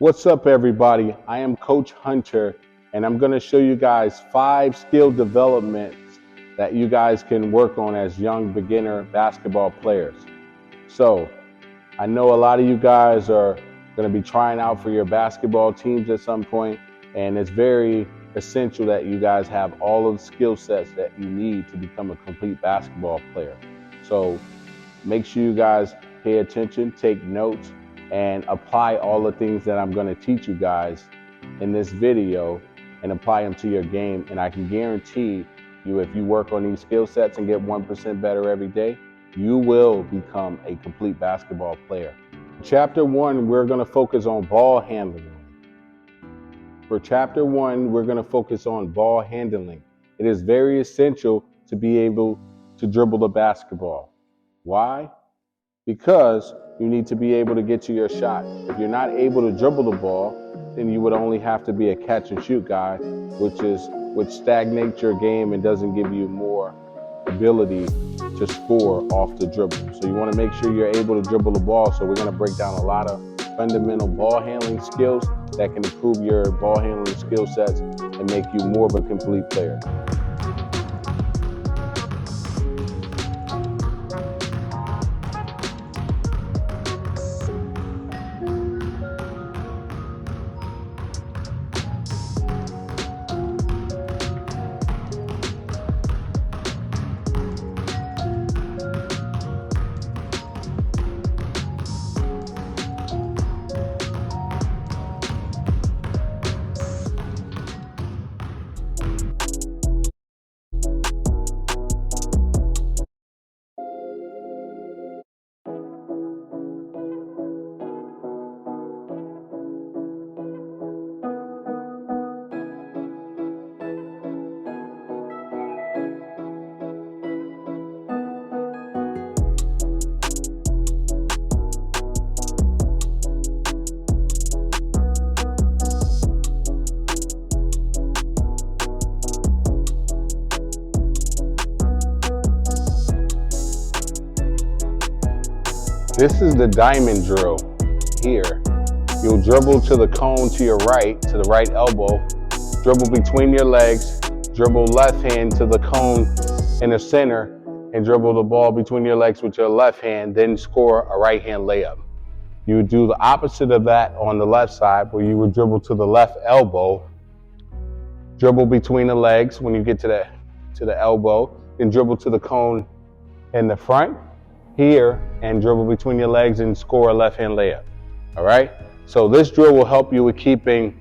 What's up, everybody? I am Coach Hunter, and I'm going to show you guys 5 skill developments that you guys can work on as young beginner basketball players. So, I know a lot of you guys are going to be trying out for your basketball teams at some point, and it's very essential that you guys have all of the skill sets that you need to become a complete basketball player. So, make sure you guys pay attention, take notes, and apply all the things that I'm going to teach you guys in this video and apply them to your game. And I can guarantee you, if you work on these skill sets and get 1% better every day, you will become a complete basketball player. Chapter 1, we're going to focus on ball handling. For Chapter 1, we're going to focus on ball handling. It is very essential to be able to dribble the basketball. Why? Because you need to be able to get to your shot. If you're not able to dribble the ball, then you would only have to be a catch and shoot guy, which stagnates your game and doesn't give you more ability to score off the dribble. So you want to make sure you're able to dribble the ball. So we're going to break down a lot of fundamental ball handling skills that can improve your ball handling skill sets and make you more of a complete player. This is the diamond drill here. You'll dribble to the cone to your right, to the right elbow, dribble between your legs, dribble left hand to the cone in the center, and dribble the ball between your legs with your left hand, then score a right hand layup. You would do the opposite of that on the left side, where you would dribble to the left elbow, dribble between the legs when you get to the elbow, then dribble to the cone in the front here and dribble between your legs and score a left hand layup. All right, so this drill will help you with keeping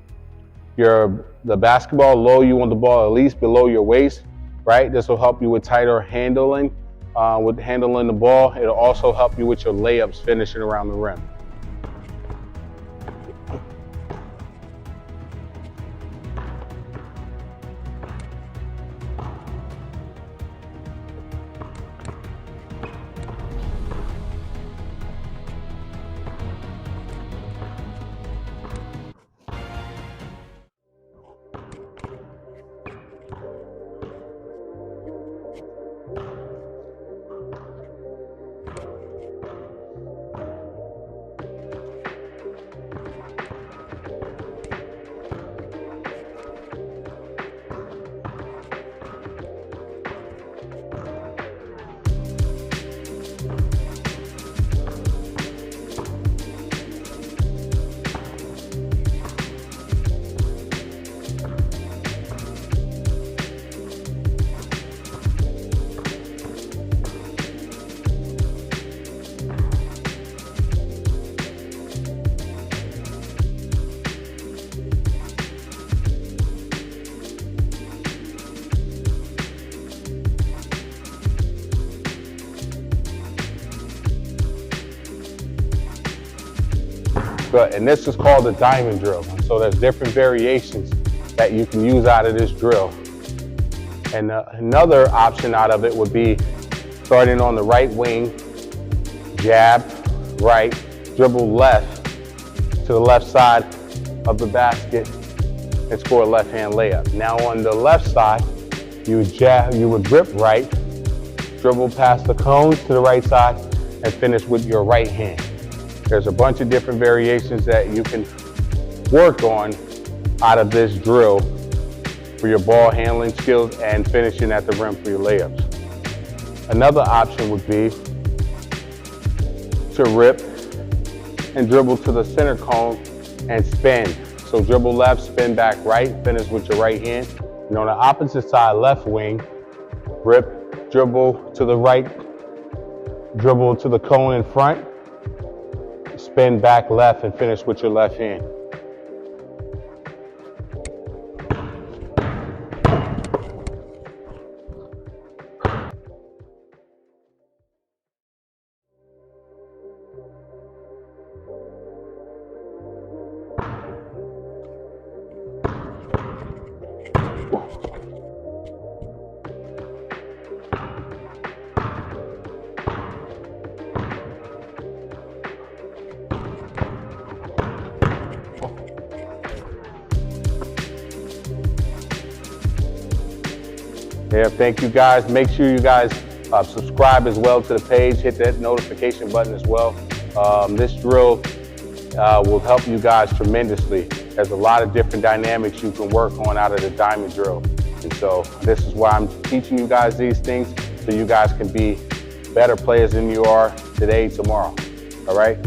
the basketball low. You want the ball at least below your waist, right? This will help you with tighter handling, with handling the ball. It'll also help you with your layups, finishing around the rim. Good. And this is called the diamond drill. So there's different variations that you can use out of this drill. And another option out of it would be starting on the right wing, jab, right, dribble left to the left side of the basket and score a left hand layup. Now on the left side, you would grip right, dribble past the cones to the right side and finish with your right hand. There's a bunch of different variations that you can work on out of this drill for your ball handling skills and finishing at the rim for your layups. Another option would be to rip and dribble to the center cone and spin. So dribble left, spin back right, finish with your right hand. And on the opposite side, left wing, rip, dribble to the right, dribble to the cone in front, spin back left and finish with your left hand. Yeah, thank you guys. Make sure you guys subscribe as well to the page. Hit that notification button as well. This drill will help you guys tremendously. There's a lot of different dynamics you can work on out of the diamond drill. And so this is why I'm teaching you guys these things, so you guys can be better players than you are today, tomorrow. All right?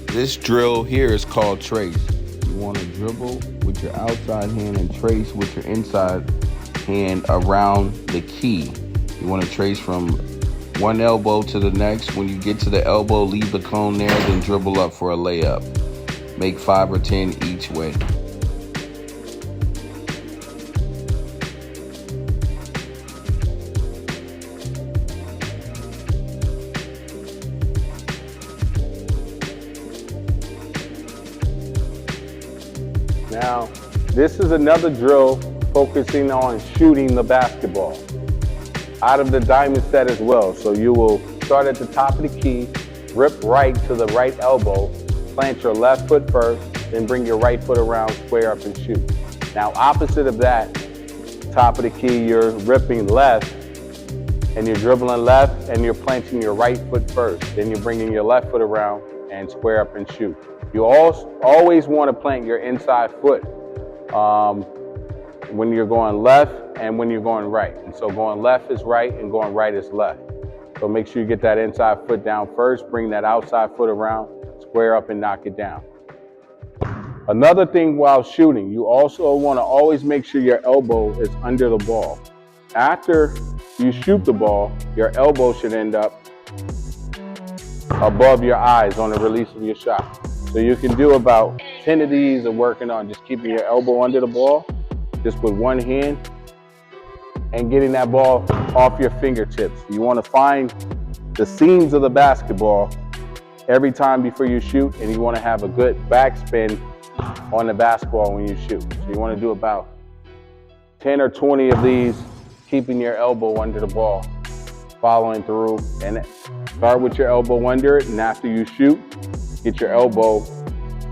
This drill here is called trace. You want to dribble with your outside hand and trace with your inside hand around the key. You want to trace from one elbow to the next. When you get to the elbow, leave the cone there, then dribble up for a layup. Make 5 or 10 each way. Now, this is another drill focusing on shooting the basketball out of the diamond set as well. So you will start at the top of the key, rip right to the right elbow, plant your left foot first, then bring your right foot around, square up and shoot. Now opposite of that, top of the key, you're ripping left and you're dribbling left and you're planting your right foot first. Then you're bringing your left foot around and square up and shoot. You always want to plant your inside foot when you're going left and when you're going right. And so going left is right and going right is left. So make sure you get that inside foot down first, bring that outside foot around, square up and knock it down. Another thing while shooting, you also want to always make sure your elbow is under the ball. After you shoot the ball, your elbow should end up above your eyes on the release of your shot. So you can do about 10 of these of working on just keeping your elbow under the ball, just with one hand, and getting that ball off your fingertips. You want to find the seams of the basketball every time before you shoot, and you want to have a good backspin on the basketball when you shoot. So you want to do about 10 or 20 of these, keeping your elbow under the ball, following through, and start with your elbow under it, and after you shoot, get your elbow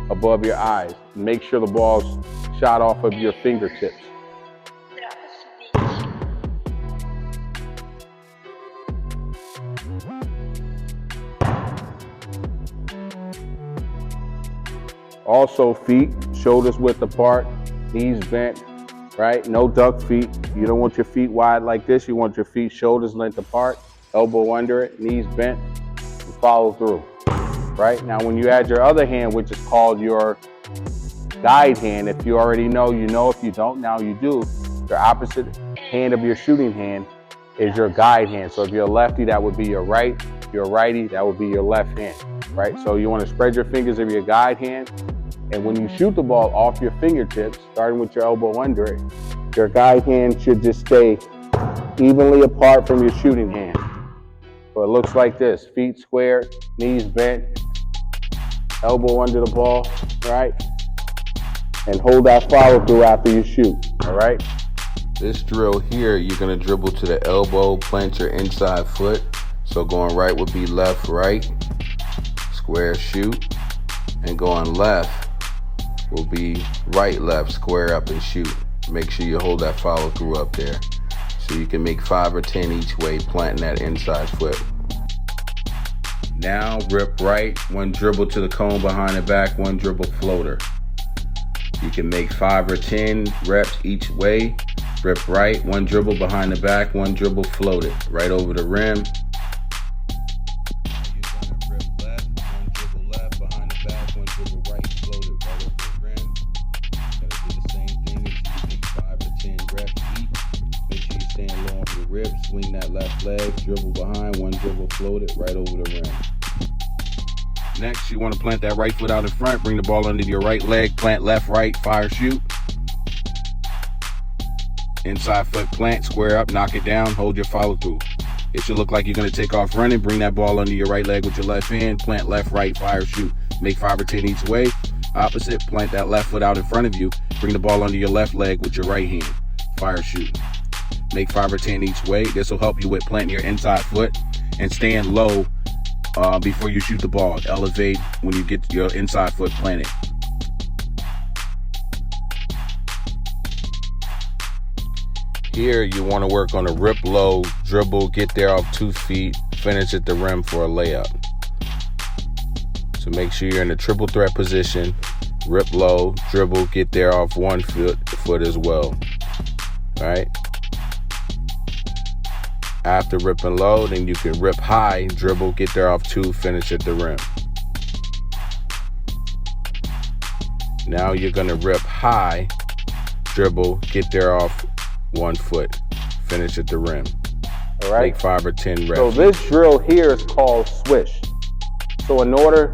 above your eyes. Make sure the ball's shot off of your fingertips. Also feet, shoulders width apart, knees bent, right? No duck feet. You don't want your feet wide like this. You want your feet shoulders length apart, elbow under it, knees bent, and follow through, right? Now when you add your other hand, which is called your guide hand, if you already know, you know. If you don't, now you do. Your opposite hand of your shooting hand is your guide hand. So if you're a lefty, that would be your right. If you're a righty, that would be your left hand, right? So you want to spread your fingers of your guide hand, and when you shoot the ball off your fingertips, starting with your elbow under it, your guide hand should just stay evenly apart from your shooting hand. So it looks like this: feet squared, knees bent, elbow under the ball, right? And hold that follow through after you shoot, all right? This drill here, you're gonna dribble to the elbow, plant your inside foot. So going right would be left, right, square, shoot. And going left will be right, left, square up and shoot. Make sure you hold that follow through up there. So you can make 5 or 10 each way, planting that inside foot. Now rip right, one dribble to the cone behind the back, one dribble floater. You can make 5 or 10 reps each way. Rip right, one dribble behind the back, one dribble floated right over the rim. You're gonna rip left, one dribble left behind the back, one dribble right, floated right over the rim. Gotta do the same thing until you make 5 or 10 reps each. Make sure you stand low on your ribs, swing that left leg, dribble behind, one dribble floated right over the rim. Next, you want to plant that right foot out in front, bring the ball under your right leg, plant left, right, fire, shoot. Inside foot plant, square up, knock it down, hold your follow through. It should look like you're going to take off running, bring that ball under your right leg with your left hand, plant left, right, fire, shoot. Make 5 or 10 each way. Opposite, plant that left foot out in front of you, bring the ball under your left leg with your right hand, fire, shoot. Make 5 or 10 each way. This will help you with planting your inside foot and staying low before you shoot the ball. Elevate when you get your inside foot planted. Here you want to work on a rip low, dribble, get there off 2 feet, finish at the rim for a layup. So make sure you're in a triple threat position, rip low, dribble, get there off 1 foot as well. All right. After ripping low, then you can rip high, dribble, get there off 2, finish at the rim. Now you're gonna rip high, dribble, get there off 1 foot, finish at the rim. All right. Make 5 or 10 reps. So this drill here is called swish. So in order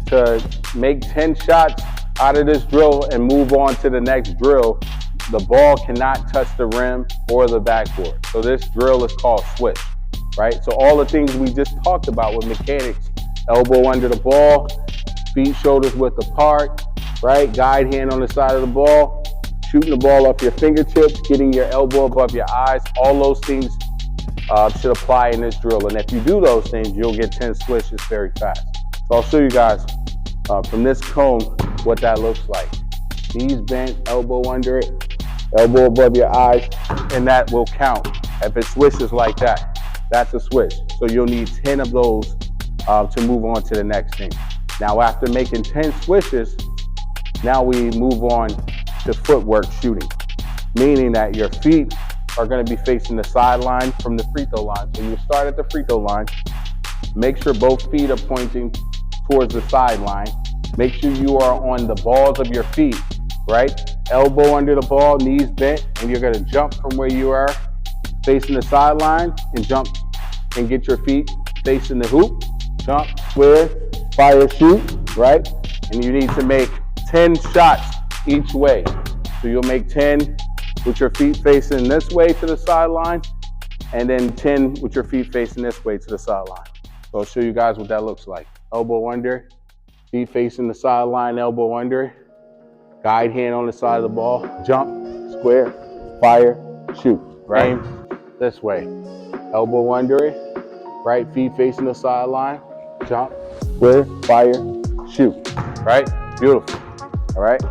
to make 10 shots out of this drill and move on to the next drill, the ball cannot touch the rim or the backboard. So this drill is called swish, right? So all the things we just talked about with mechanics, elbow under the ball, feet, shoulders width apart, right? Guide hand on the side of the ball, shooting the ball up your fingertips, getting your elbow above your eyes. All those things should apply in this drill. And if you do those things, you'll get 10 swishes very fast. So I'll show you guys from this cone what that looks like. Knees bent, elbow under it, elbow above your eyes, and that will count. If it swishes like that, that's a swish. So you'll need 10 of those to move on to the next thing. Now after making 10 swishes, now we move on to footwork shooting, meaning that your feet are going to be facing the sideline from the free throw line. So you start at the free throw line, make sure both feet are pointing towards the sideline. Make sure you are on the balls of your feet, right? Elbow under the ball, knees bent, and you're gonna jump from where you are facing the sideline and jump and get your feet facing the hoop. Jump, square, fire, shoot, right? And you need to make 10 shots each way. So you'll make 10 with your feet facing this way to the sideline, and then 10 with your feet facing this way to the sideline. So I'll show you guys what that looks like. Elbow under, feet facing the sideline, elbow under, guide hand on the side of the ball, jump, square, fire, shoot, right? Aim this way. Elbow under it, right feet facing the sideline, jump, square, fire, shoot, right? Beautiful, all right?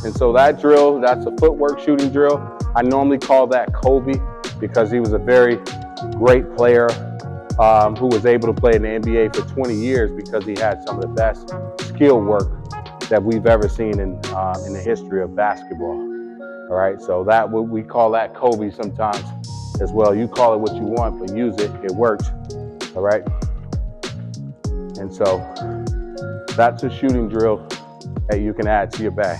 And so that drill, that's a footwork shooting drill. I normally call that Kobe because he was a very great player who was able to play in the NBA for 20 years because he had some of the best skill work that we've ever seen in the history of basketball. All right, so that we call that Kobe sometimes as well. You call it what you want, but use it, it works. All right, and so that's a shooting drill that you can add to your bag.